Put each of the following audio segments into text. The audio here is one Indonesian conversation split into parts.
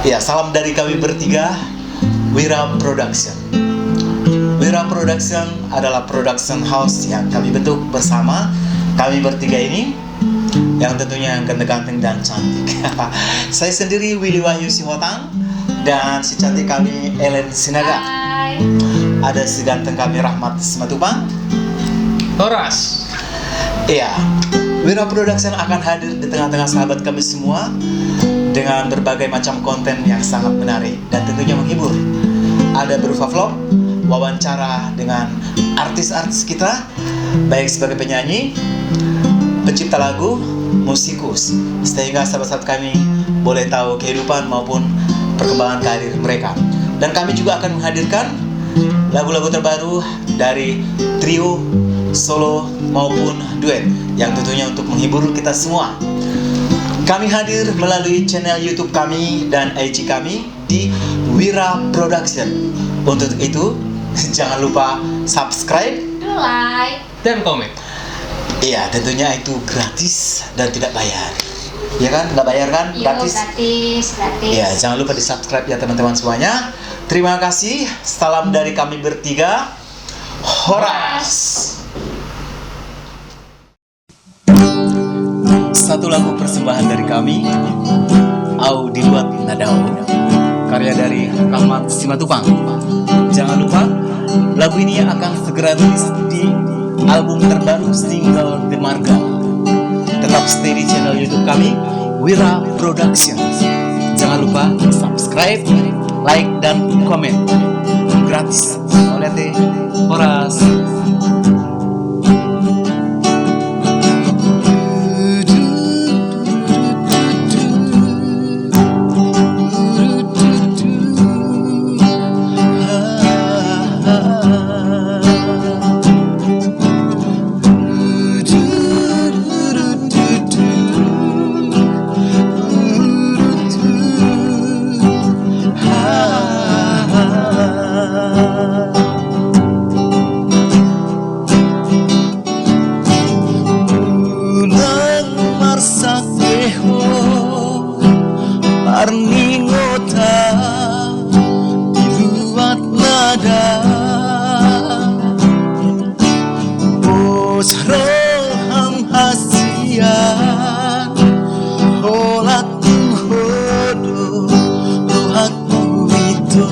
Ya, salam dari kami bertiga, Wira Production. Wira Production adalah production house yang kami bentuk bersama kami bertiga ini, yang tentunya ganteng-ganteng dan cantik. Saya sendiri Willy Wahyu Sihotang, dan si cantik kami Ellen Sinaga. Hai. Ada si ganteng kami Rahmat Simatupang. Horas. Iya, Wira Production akan hadir di tengah-tengah sahabat kami semua dengan berbagai macam konten yang sangat menarik dan tentunya menghibur. Ada berupa vlog, wawancara dengan artis-artis kita, baik sebagai penyanyi, pencipta lagu, musikus, sehingga sahabat-sahabat kami boleh tahu kehidupan maupun perkembangan karir mereka. Dan kami juga akan menghadirkan lagu-lagu terbaru dari trio, solo maupun duet, yang tentunya untuk menghibur kita semua. Kami hadir melalui channel YouTube kami dan IG kami di Wira Production. Untuk itu, jangan lupa subscribe, Like. Dan komen. iya tentunya itu gratis dan tidak bayar. Ya kan? Tidak bayar kan? Gratis. Gratis. Ya, jangan lupa di subscribe ya teman-teman semuanya. Terima kasih. Salam dari kami bertiga. Horas. Satu lagu persembahan dari kami, Au Diluat Nadao, karya dari Rahmat Simatupang. Jangan lupa, lagu ini akan segera rilis di album terbaru single The Marga. Tetap stay di channel YouTube kami, Wira Production. Jangan lupa subscribe, like, dan komen. Gratis. Oleh teh Horas. Arningota diluat nada Bosroham hasian Holaku hodo Rohaku itu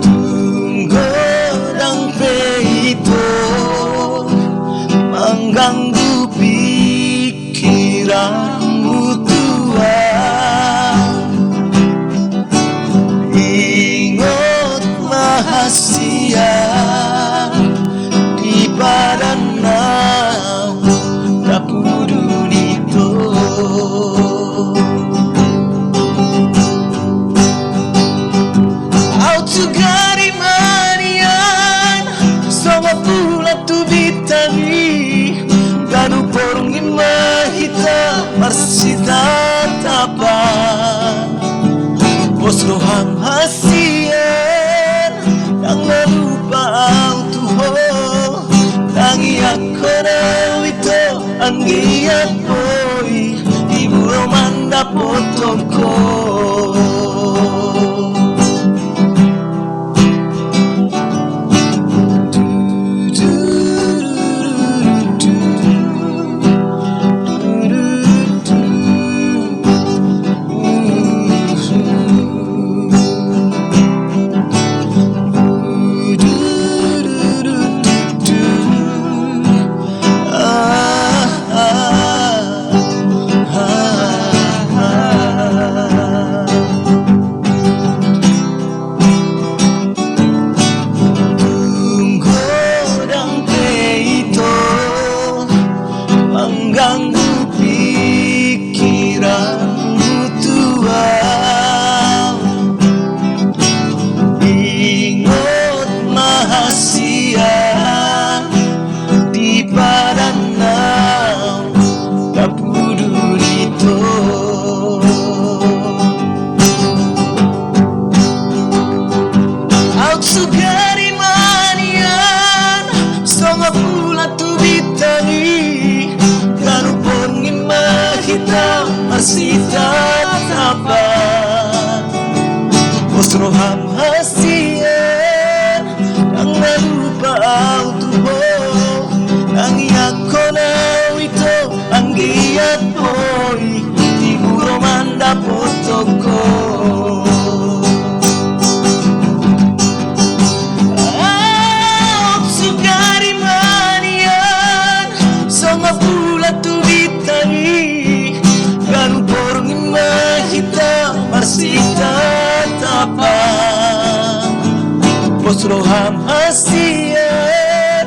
Tunggu dan peito mengganggu pikiranmu tua. Ingat rahasia di badanau Rapudu itu. Autugari manian sama pula tu bitani Ganu porong imahita marsita tapa Bos roham hasian yang lupa autuho Tangi aku nawito anggi apoi Ibu romanda potoko masih tatapan Osroham hasian Jangan lupa autuho Ang iyakonaw ito Ang giat mo'y Tiburo man dapotoko Sugari manian Songa pula tubitani Garu porongin mahita Masih tatapan Osroham hasian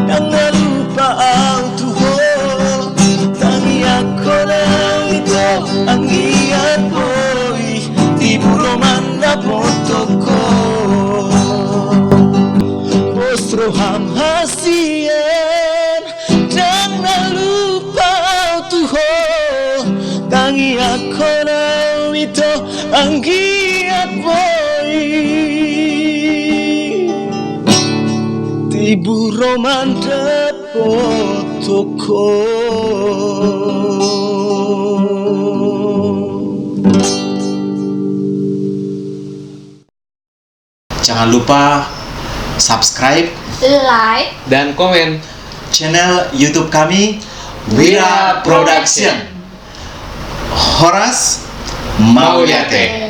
Jangan lupa autuho Tangi ako lang ito Ang iyan mo'y Tiburo man na potoko Osroham hasian Jangan lupa autuho Tangi ako lang ito Ang iyan mo'y Tiburo man dapotoko Jangan lupa subscribe like, dan komen. channel YouTube kami Wira Production. Horas Mauliate.